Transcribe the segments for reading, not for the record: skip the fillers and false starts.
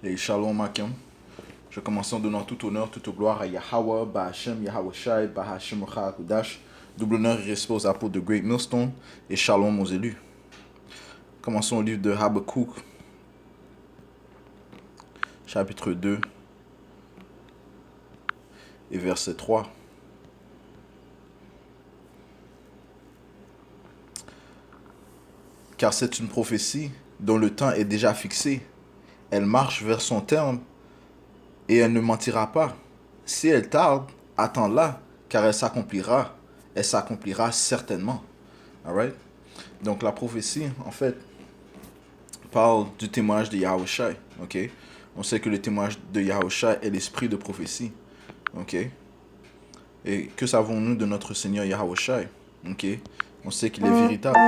Et Shalom Akim. Je commence en donnant tout honneur, toute gloire à Yahweh, Bahashem, Yahweh Shai, Bahashem Kudash. Double honneur et respect aux apôtres de Great Millstone et Shalom aux élus. Commençons au livre de Habakkuk, chapitre 2 et verset 3. Car c'est une prophétie dont le temps est déjà fixé. Elle marche vers son terme et elle ne mentira pas. Si elle tarde, attends-la, car elle s'accomplira. Elle s'accomplira certainement. Alright? Donc la prophétie, en fait, parle du témoignage de Yahushai. Ok? On sait que le témoignage de Yahushai est l'esprit de prophétie. Ok? Et que savons-nous de notre Seigneur Yahushai? Ok? On sait qu'il est véritable.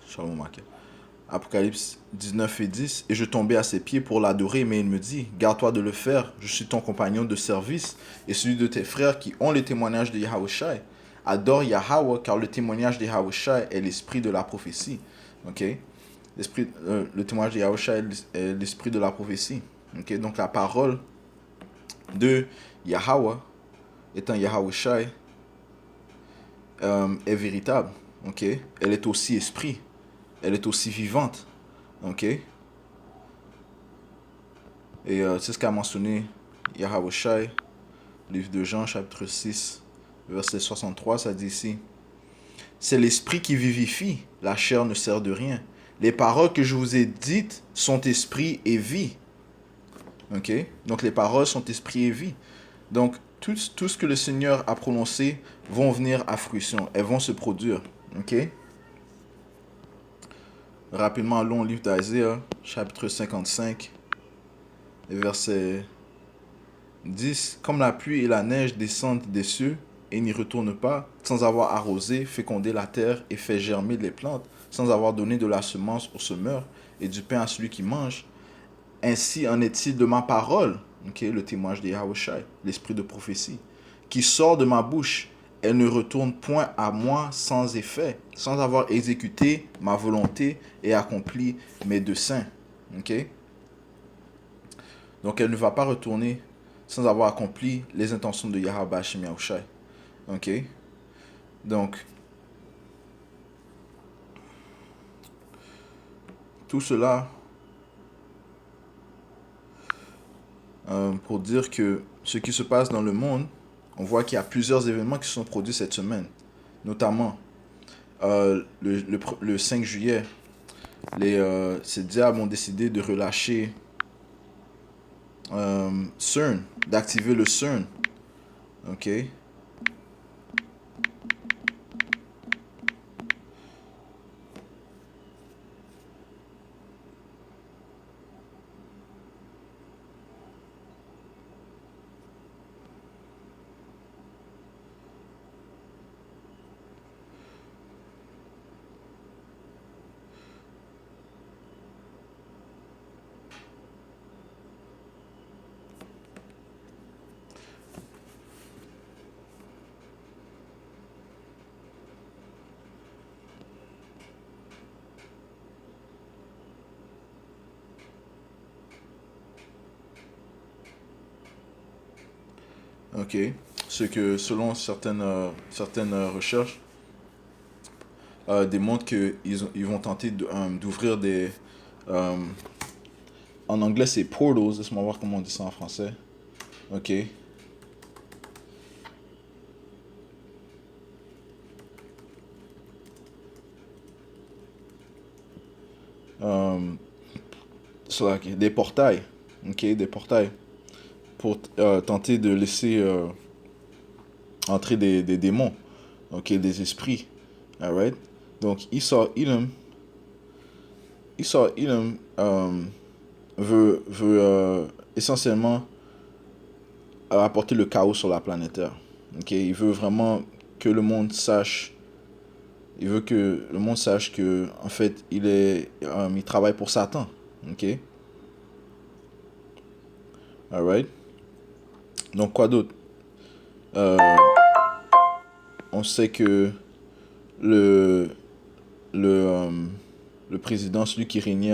Shalom, ok. Apocalypse 19 et 10. Et je tombais à ses pieds pour l'adorer, mais il me dit, garde-toi de le faire, je suis ton compagnon de service et celui de tes frères qui ont le témoignage de Yahushai. Adore Yahweh, car le témoignage de Yahushai est l'esprit de la prophétie. Ok? Le témoignage de Yahushai est l'esprit de la prophétie. Ok? Donc la parole de Yahweh, étant Yahushai, est véritable. Ok? Elle est aussi esprit. Elle est aussi vivante. Ok? Et c'est ce qu'a mentionné Yahushai, livre de Jean, chapitre 6, verset 63, ça dit ici. C'est l'esprit qui vivifie, la chair ne sert de rien. Les paroles que je vous ai dites sont esprit et vie. Ok? Donc les paroles sont esprit et vie. Donc tout ce que le Seigneur a prononcé vont venir à fruition. Elles vont se produire. Ok? Rapidement, allons au livre d'Isaiah, chapitre 55, verset 10. Comme la pluie et la neige descendent des cieux et n'y retournent pas, sans avoir arrosé, fécondé la terre et fait germer les plantes, sans avoir donné de la semence au semeur et du pain à celui qui mange, ainsi en est-il de ma parole, okay, le témoignage de Yahushai, l'esprit de prophétie, qui sort de ma bouche. Elle ne retourne point à moi sans effet, sans avoir exécuté ma volonté et accompli mes desseins. Okay? Donc elle ne va pas retourner sans avoir accompli les intentions de Yahweh Hashem Yahushai. Ok? Donc, tout cela pour dire que ce qui se passe dans le monde, on voit qu'il y a plusieurs événements qui sont produits cette semaine. Notamment, le 5 juillet, ces diables ont décidé de relâcher CERN, d'activer le CERN. Ok? Ok? Ce que, selon certaines recherches, démontrent qu'ils vont tenter d'ouvrir des... en anglais, c'est portals. Laisse-moi voir comment on dit ça en français. Ok? Des portails. Ok? Des portails. Pour tenter de laisser entrer des démons. Ok? Des esprits. Alright? Donc, Esau Edom veut essentiellement apporter le chaos sur la planète Terre. Okay? Il veut vraiment que le monde sache. Il veut que le monde sache que, en fait, il travaille pour Satan. Ok? Alright? Donc, quoi d'autre? Euh, on sait que le, le, euh, le président, celui qui régnait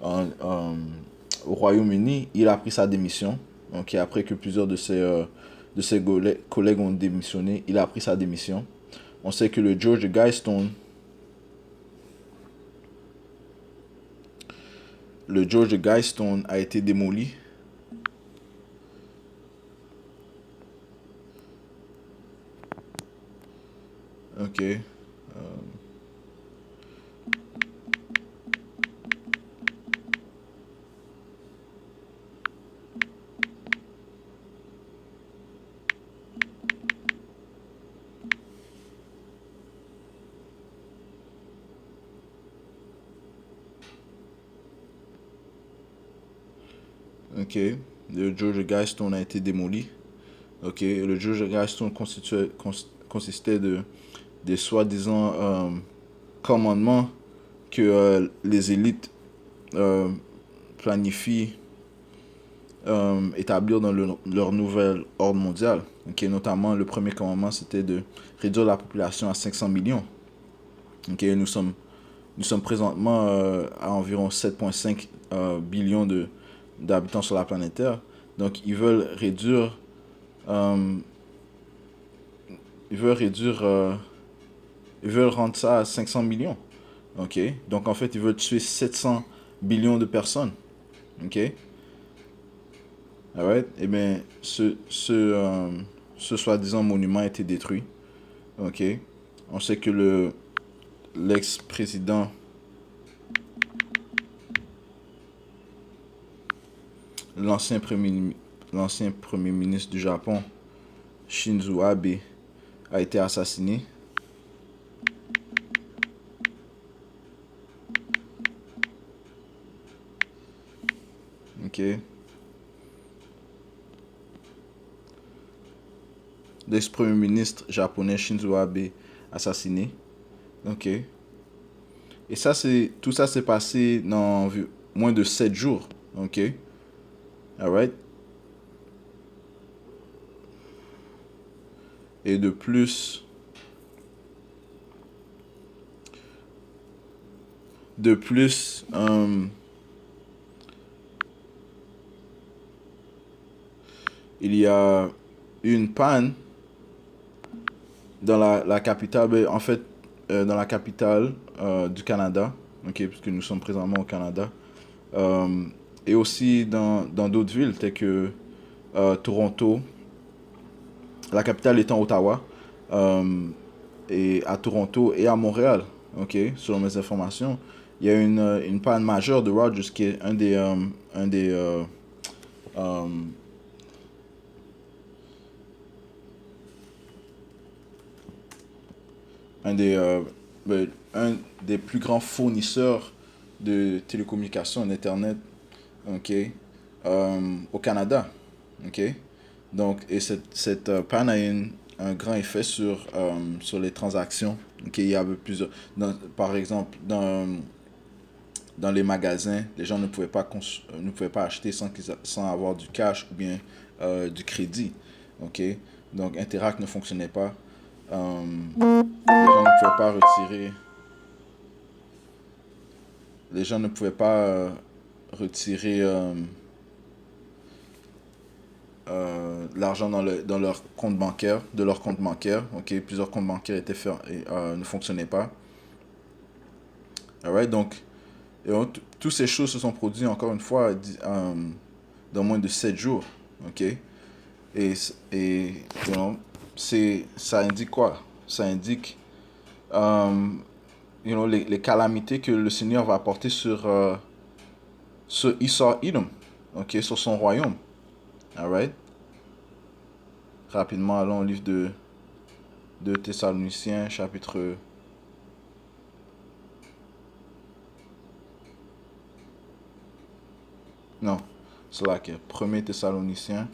au Royaume-Uni, il a pris sa démission. Donc, après que plusieurs de ses collègues ont démissionné, il a pris sa démission. On sait que le George Guidestone a été démoli. Ok. Ok. Le George Guidestone a été démoli. Ok. Le George Guidestone consistait de des soi-disant commandements que les élites euh, planifient établir dans leur nouvel ordre mondial. Okay, notamment, le premier commandement, c'était de réduire la population à 500 millions. Okay, nous sommes présentement à environ 7,5 billions d'habitants sur la planète Terre. Donc, euh, ils veulent réduire, ils veulent rendre ça à 500 millions. Ok, donc en fait, ils veulent tuer 700 billions de personnes. Ok, alright. Eh bien, ce soi-disant monument a été détruit. Ok, on sait que l'ex-président, l'ancien premier, l'ancien premier ministre du Japon, Shinzo Abe, a été assassiné. Ok, l'ex-premier ministre japonais Shinzo Abe assassiné. Ok, et tout ça s'est passé dans moins de 7 jours. Ok, alright. Et de plus, il y a eu une panne dans la capitale, en fait, dans la capitale du Canada, ok, puisque nous sommes présentement au Canada, euh, et aussi dans d'autres villes, telles que Toronto, la capitale étant Ottawa, euh, et à Toronto et à Montréal, ok, selon mes informations, il y a une panne majeure de Rogers, qui est un des euh, un des, un des plus grands fournisseurs de télécommunications, d'Internet, ok, au Canada. Ok. Donc, et cette panne a eu un grand effet sur les transactions. Ok. Il y avait plusieurs. Par exemple, dans les magasins, les gens ne pouvaient pas acheter sans avoir du cash ou bien du crédit. Ok. Donc, Interact ne fonctionnait pas. Les gens ne pouvaient pas retirer. Les gens ne pouvaient pas retirer l'argent dans leur compte bancaire, de leur compte bancaire. Ok, plusieurs comptes bancaires ne fonctionnaient pas. Alright, donc, toutes ces choses se sont produites encore une fois dans moins de 7 jours. Ok, et you know, ça indique quoi? Ça indique les calamités que le Seigneur va apporter sur Esau Edom, ok, sur son royaume. Alright, rapidement, allons au livre de Thessaloniciens, chapitre. Non, c'est là que 1er Thessaloniciens.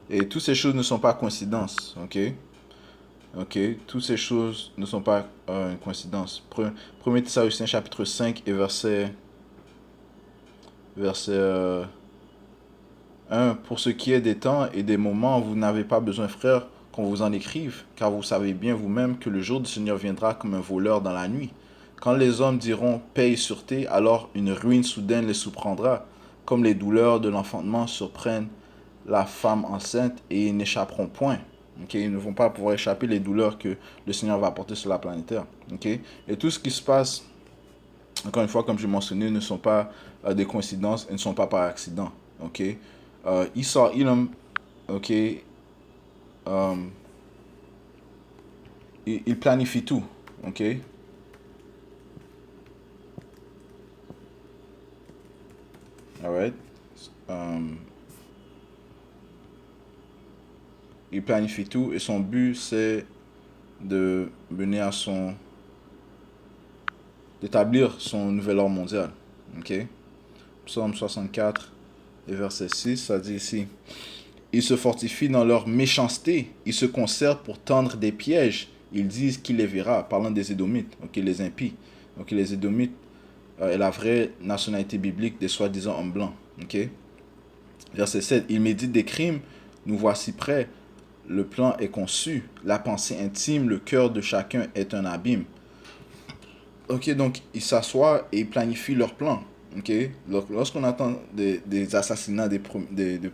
Et toutes ces choses ne sont pas coïncidences, ok? Ok, toutes ces choses ne sont pas une coïncidence. 1er Thessaloniciens, chapitre 5 et verset 1. Pour ce qui est des temps et des moments, vous n'avez pas besoin, frères, qu'on vous en écrive, car vous savez bien vous-même que le jour du Seigneur viendra comme un voleur dans la nuit. Quand les hommes diront paix et sûreté, alors une ruine soudaine les surprendra, comme les douleurs de l'enfantement surprennent la femme enceinte et ils n'échapperont point. Okay? Ils ne vont pas pouvoir échapper les douleurs que le Seigneur va apporter sur la planète Terre. Okay? Et tout ce qui se passe, encore une fois, comme je mentionné, ne sont pas des coïncidences et ne sont pas par accident. Okay? Esau, Edom, okay, il planifie tout. Okay? Alright? Il planifie tout et son but c'est de mener à d'établir son nouvel ordre mondial. Ok? Psaume 64 et verset 6, ça dit ici: ils se fortifient dans leur méchanceté, ils se concertent pour tendre des pièges, ils disent qu'il les verra, parlant des Édomites, ok, les impies. Ok, les Édomites est la vraie nationalité biblique des soi-disant hommes blancs. Ok? Verset 7, ils méditent des crimes, nous voici prêts. Le plan est conçu, la pensée intime, le cœur de chacun est un abîme. Ok, donc ils s'assoient et ils planifient leur plan. Ok, lorsqu'on attend des assassinats des premiers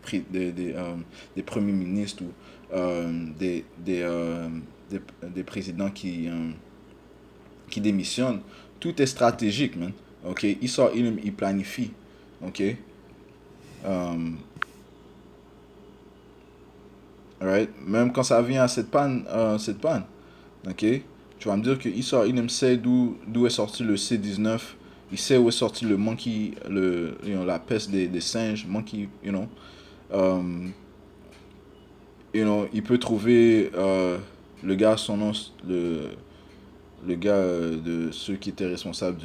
ministres ou des présidents qui démissionnent, tout est stratégique, man. Ok, ils planifient. Ok, right? Même quand ça vient à cette panne, ok, tu vas me dire que Esau Edom sait d'où est sorti le C-19, il sait où est sorti le monkey, la peste des singes, monkey, il peut trouver le gars, son nom, le gars de ceux qui étaient responsables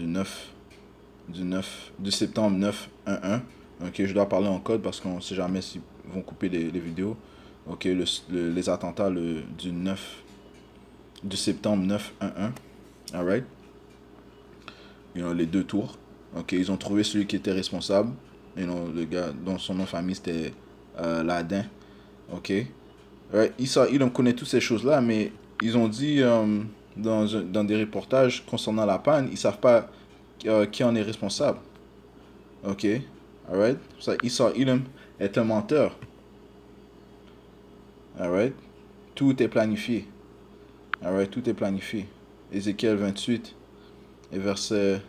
du septembre 9/11. Ok, je dois parler en code parce qu'on ne sait jamais s'ils vont couper les vidéos. Ok, les attentats du septembre 9/11. Alright? Les deux tours. Ok, ils ont trouvé celui qui était responsable. Le gars dont son nom de famille c'était Ladin. Ok. Right? Ils connaissent toutes ces choses-là, mais ils ont dit dans des reportages concernant la panne, ils savent pas qui en est responsable. Ok. Alright? Ça, Esau Edom est un menteur. Alright? Tout est planifié. Alright? Tout est planifié. Ézéchiel 28 et verset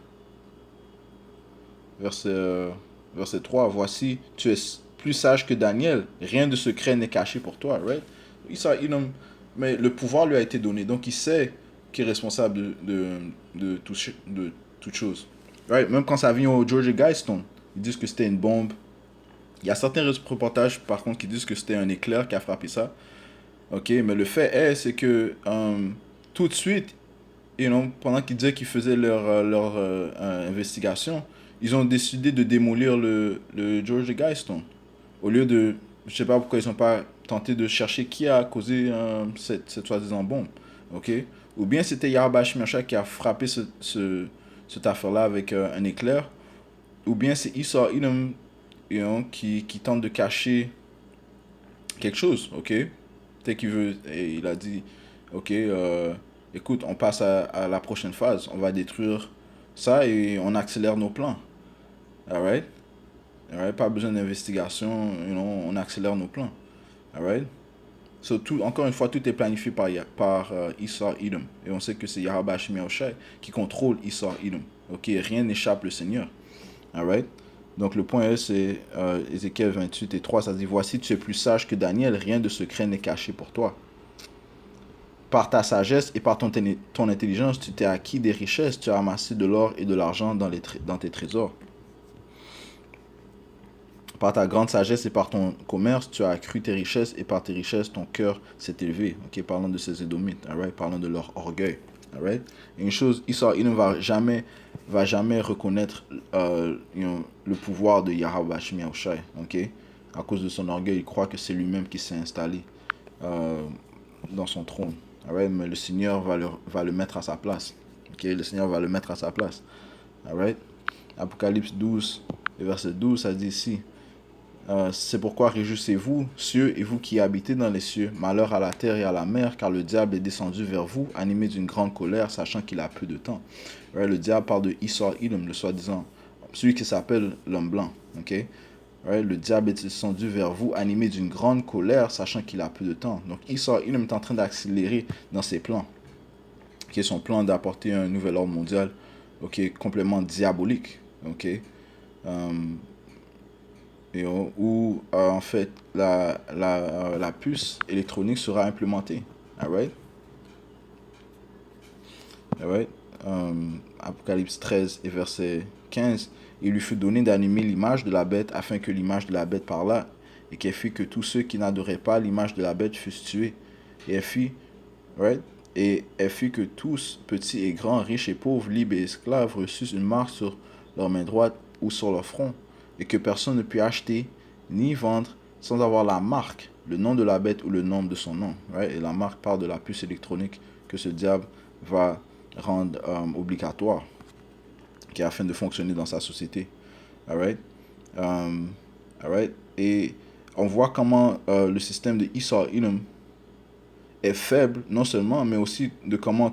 3. Voici, tu es plus sage que Daniel. Rien de secret n'est caché pour toi. Right? Mais le pouvoir lui a été donné. Donc il sait qu'il est responsable de toute chose. Right? Même quand ça vient au Georgia Guidestone, ils disent que c'était une bombe. Il y a certains reportages, par contre, qui disent que c'était un éclair qui a frappé ça. Ok, mais le fait est, c'est que tout de suite, pendant qu'ils disaient qu'ils faisaient leur investigation, ils ont décidé de démolir le Georgia Guidestone. Au lieu de, je sais pas pourquoi ils n'ont pas tenté de chercher qui a causé cette soi-disant bombe. Ok? Ou bien c'était Yahweh Shimsha qui a frappé cette affaire-là avec un éclair. Ou bien c'est Esau Edom qui tente de cacher quelque chose. Ok? Peut-être qu'il veut, et il a dit, ok, écoute, on passe à la prochaine phase. On va détruire ça et on accélère nos plans. Alright? Alright? Pas besoin d'investigation, on accélère nos plans. Alright? So, encore une fois, tout est planifié par Esau Edom. Et on sait que c'est Yahweh Shai qui contrôle Esau Edom. Ok? Rien n'échappe le Seigneur. Alright? Donc le point est, c'est Ézéchiel 28 et 3, ça dit: voici, tu es plus sage que Daniel, rien de secret n'est caché pour toi. Par ta sagesse et par ton intelligence, tu t'es acquis des richesses, tu as amassé de l'or et de l'argent dans tes trésors. Par ta grande sagesse et par ton commerce, tu as accru tes richesses, et par tes richesses, ton cœur s'est élevé. Ok, parlons de ces Édomites, alright? Parlons de leur orgueil. Alright? Et une chose, il ne va jamais reconnaître le pouvoir de Yahweh Shai. Ok? À cause de son orgueil, il croit que c'est lui-même qui s'est installé dans son trône. Alright? Mais le Seigneur va le mettre à sa place. Ok? Le Seigneur va le mettre à sa place. Alright? Apocalypse 12, verset 12, ça dit ici: C'est pourquoi réjouissez-vous, cieux, et vous qui habitez dans les cieux. Malheur à la terre et à la mer, car le diable est descendu vers vous, animé d'une grande colère, sachant qu'il a peu de temps. Right? Le diable parle de Esau Edom, le soi-disant, celui qui s'appelle l'homme blanc. Okay? Right? Le diable est descendu vers vous, animé d'une grande colère, sachant qu'il a peu de temps. Donc Esau Edom est en train d'accélérer dans ses plans, qui est son plan d'apporter un nouvel ordre mondial, ok, complètement diabolique. Ok? Um, où en fait la puce électronique sera implémentée. Alright? Alright? Apocalypse 13 et verset 15. Il lui fut donné d'animer l'image de la bête afin que l'image de la bête parlât et qu'elle fit que tous ceux qui n'adoraient pas l'image de la bête fussent tués. Et elle fit, right? Et elle fit que tous, petits et grands, riches et pauvres, libres et esclaves, reçussent une marque sur leur main droite ou sur leur front, et que personne ne put acheter ni vendre sans avoir la marque, le nom de la bête ou le nombre de son nom. Right? Et la marque part de la puce électronique que ce diable va rendre obligatoire, qui afin de fonctionner dans sa société. Alright? Alright? Et on voit comment le système de Esau Edom est faible, non seulement, mais aussi de comment euh,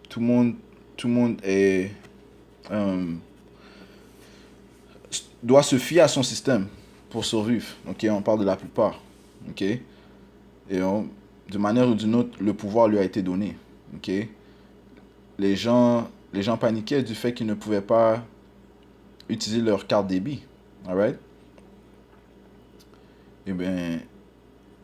tout le monde, tout le monde est, euh, doit se fier à son système pour survivre. Ok, on parle de la plupart. Ok, et de manière ou d'une autre, le pouvoir lui a été donné. Ok, les gens paniquaient du fait qu'ils ne pouvaient pas utiliser leur carte débit. Alright? Et bien,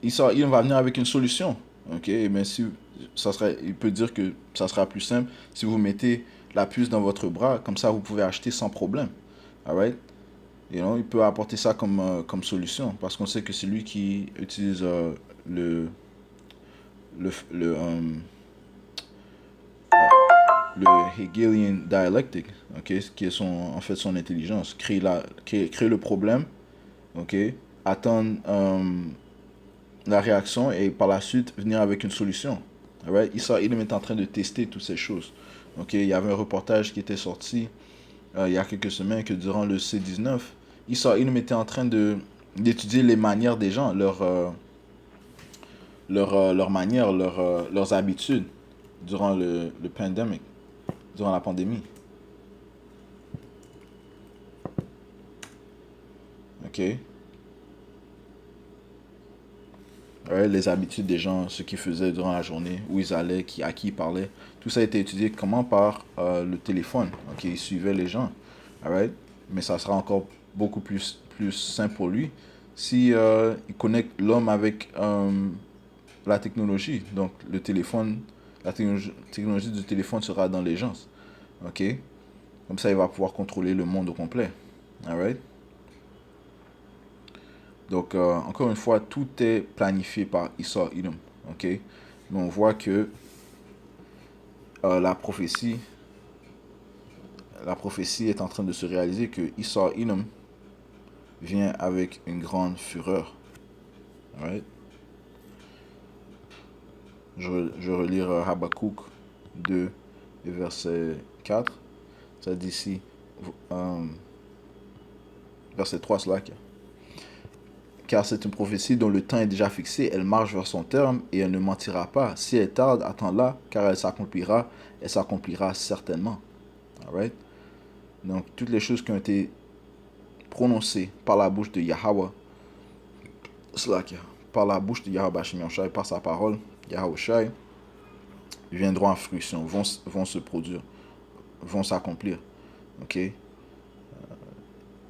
il va venir avec une solution. Ok, et bien si ça serait, il peut dire que ça sera plus simple si vous mettez la puce dans votre bras, comme ça vous pouvez acheter sans problème. Alright? Il peut apporter ça comme solution parce qu'on sait que c'est lui qui utilise le, le, le, euh, le Hegelian dialectic, ok, qui est en fait son intelligence, créer le problème, ok, attendre la réaction et par la suite venir avec une solution. Alright? Il est en train de tester toutes ces choses. Ok, il y avait un reportage qui était sorti il y a quelques semaines que durant le C19, il était en train d'étudier les manières des gens, leurs manières, leurs habitudes durant le pandemic, durant la pandémie. Ok? Ouais, les habitudes des gens, ce qu'ils faisaient durant la journée, où ils allaient, à qui ils parlaient. Tout ça a été étudié comment par le téléphone. Ok, il suivait les gens. Alright? Mais ça sera encore beaucoup plus simple pour lui si il connecte l'homme avec la technologie. Donc le téléphone, technologie du téléphone sera dans les gens. Ok? Comme ça, il va pouvoir contrôler le monde au complet. Alright? Donc, encore une fois, tout est planifié par Esau Edom. Ok? Mais on voit que la prophétie est en train de se réaliser que Esau Edom vient avec une grande fureur. Alright? Je relire Habakkuk 2, verset 4. Ça dit ici, euh, verset 3, cela. Car c'est une prophétie dont le temps est déjà fixé, elle marche vers son terme et elle ne mentira pas. Si elle tarde, attends-la, car elle s'accomplira certainement. Alright? Donc, toutes les choses qui ont été prononcées par la bouche de Yahweh, par la bouche de Yahweh Bashim Yahshai, par sa parole, Yahweh Shai, viendront en fruition, vont se produire, vont s'accomplir. Ok?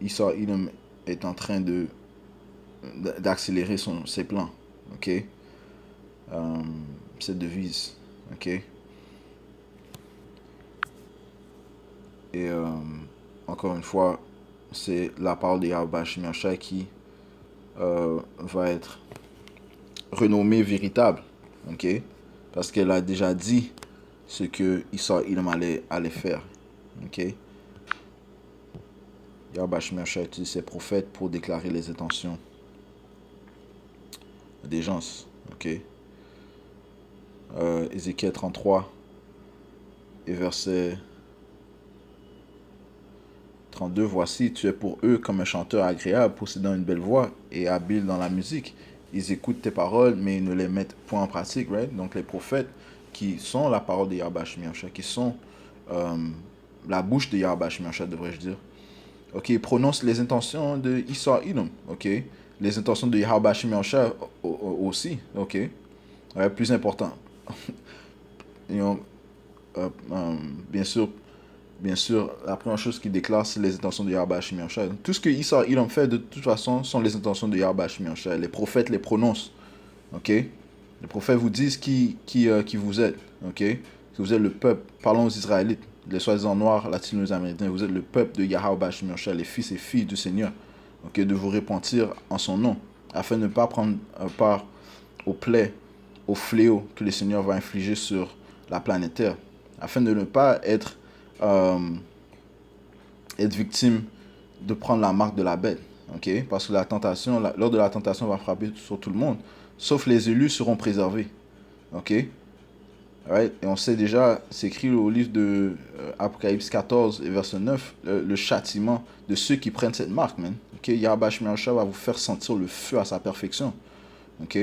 Esau Edom est en train d'accélérer ses plans. Ok? Ses devises. Ok? Et encore une fois, c'est la parole de Yahweh Bashim Yahshai qui va être renommée véritable. Ok? Parce qu'elle a déjà dit ce que Esau Edom allait faire. Ok? Yahweh Bashim Yahshai utilise ses prophètes pour déclarer les intentions des gens. Ok? Ézéchiel 33 et verset 32, voici, tu es pour eux comme un chanteur agréable, possédant une belle voix et habile dans la musique. Ils écoutent tes paroles, mais ils ne les mettent point en pratique, right? Donc les prophètes qui sont la parole de Yahweh Hashem Yahushua, qui sont euh, la bouche de Yahweh Hashem Yahushua, devrais-je dire. Ok, ils prononcent les intentions de Issa Edom, ok? Les intentions de Yahweh Hashem Yahushua aussi, ok? Ouais, plus important. You know, bien sûr, la première chose qu'il déclare, c'est les intentions de Yahweh Hashem Yahushua. Tout ce que Issa Edom fait, de toute façon, sont les intentions de Yahweh Hashem Yahushua. Les prophètes les prononcent, ok? Les prophètes vous disent qui vous êtes, ok? Que vous êtes le peuple, parlons aux Israélites, les soi-disant noirs, latinos, américains, vous êtes le peuple de Yahweh Hashem Yahushua, les fils et filles du Seigneur, ok? De vous repentir en son nom, afin de ne pas prendre part aux plaies, aux fléaux que le Seigneur va infliger sur la planète Terre, afin de ne pas être victime de prendre la marque de la bête, ok? Parce que la tentation, lors de la tentation, va frapper sur tout le monde, sauf les élus seront préservés, ok? Right? Et on sait déjà, c'est écrit au livre de Apocalypse 14 et verset 9, le châtiment de ceux qui prennent cette marque, man. Ok? Yahweh Hashem Yahushua va vous faire sentir le feu à sa perfection, ok?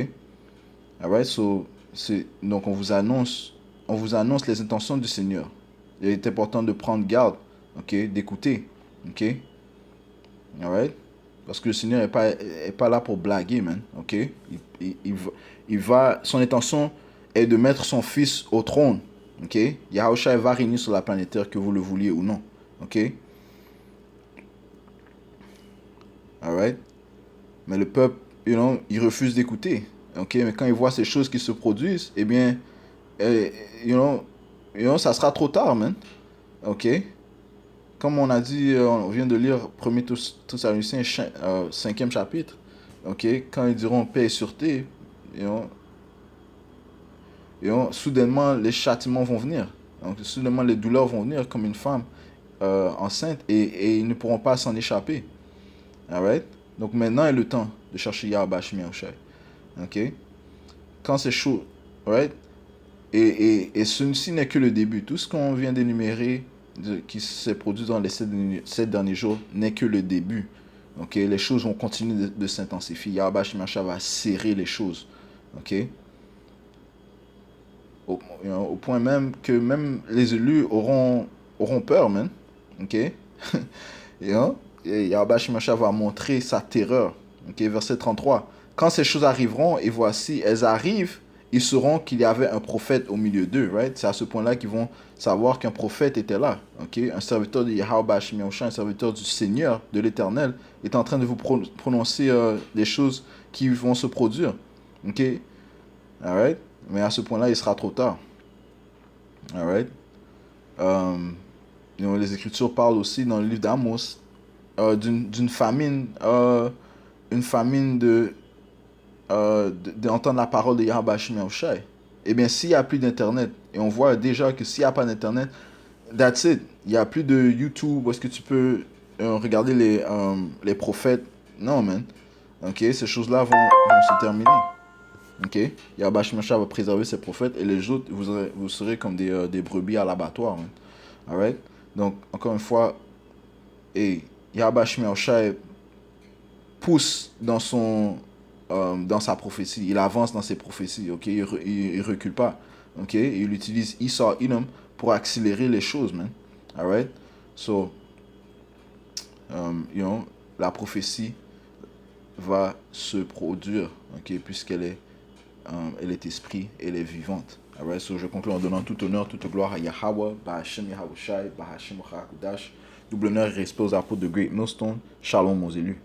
Alright, so, donc on vous annonce les intentions du Seigneur. Il est important de prendre garde, ok, d'écouter, ok, alright, parce que le Seigneur est pas là pour blaguer, man, ok, son intention est de mettre son Fils au trône, ok, Yahushua va régner sur la planète Terre, que vous le vouliez ou non, ok, alright, mais le peuple, il refuse d'écouter, ok, mais quand il voit ces choses qui se produisent, eh bien, ça sera trop tard, man. Ok? Comme on a dit, on vient de lire 1er Thessaloniciens 5e chapitre. Ok? Quand ils diront paix et sûreté, soudainement les châtiments vont venir. Donc, soudainement les douleurs vont venir comme une femme enceinte et ils ne pourront pas s'en échapper. Alright? Donc maintenant est le temps de chercher Yahweh Hashem Yahushua. Ok? Quand c'est chaud, right? Et ceci n'est que le début. Tout ce qu'on vient d'énumérer, qui s'est produit dans les 7 derniers jours, n'est que le début. Ok? Les choses vont continuer de s'intensifier. Yahweh Hashem Yahushua va serrer les choses. Ok? Au point même que même les élus auront peur, man. Ok? Et Yahweh Hashem Yahushua va montrer sa terreur. Ok? Verset 33. Quand ces choses arriveront, et voici, elles arrivent, ils sauront qu'il y avait un prophète au milieu d'eux, right? C'est à ce point-là qu'ils vont savoir qu'un prophète était là, ok? Un serviteur de Yahweh Hashem Yahushua, un serviteur du Seigneur, de l'Éternel, est en train de vous prononcer des choses qui vont se produire, ok? Alright? Mais à ce point-là, il sera trop tard. Alright? Les Écritures parlent aussi dans le livre d'Amos d'une famine, une famine d'entendre la parole de Yahweh Hashem Yahushua. Eh bien, s'il n'y a plus d'Internet, et on voit déjà que s'il n'y a pas d'Internet, that's it. Il n'y a plus de YouTube où est-ce que tu peux regarder les prophètes. Non, man. Ok, ces choses-là vont se terminer. Ok, Yahweh Hashem Yahushua va préserver ses prophètes et les autres, vous serez comme des brebis à l'abattoir, man. Alright? Donc, encore une fois, Yahweh Hashem Yahushua pousse dans sa prophétie, il avance dans ses prophéties, ok, il recule pas, ok, il utilise Issa Edom pour accélérer les choses, man, alright, so, la prophétie va se produire, ok, puisqu'elle est esprit, elle est vivante, alright, so je conclue en donnant tout honneur, toute gloire à Yahweh, Bahashem Yahushai, Bahashem Chakudash, double honneur et respect aux apôtres de Great Millstone, Shalom aux élus.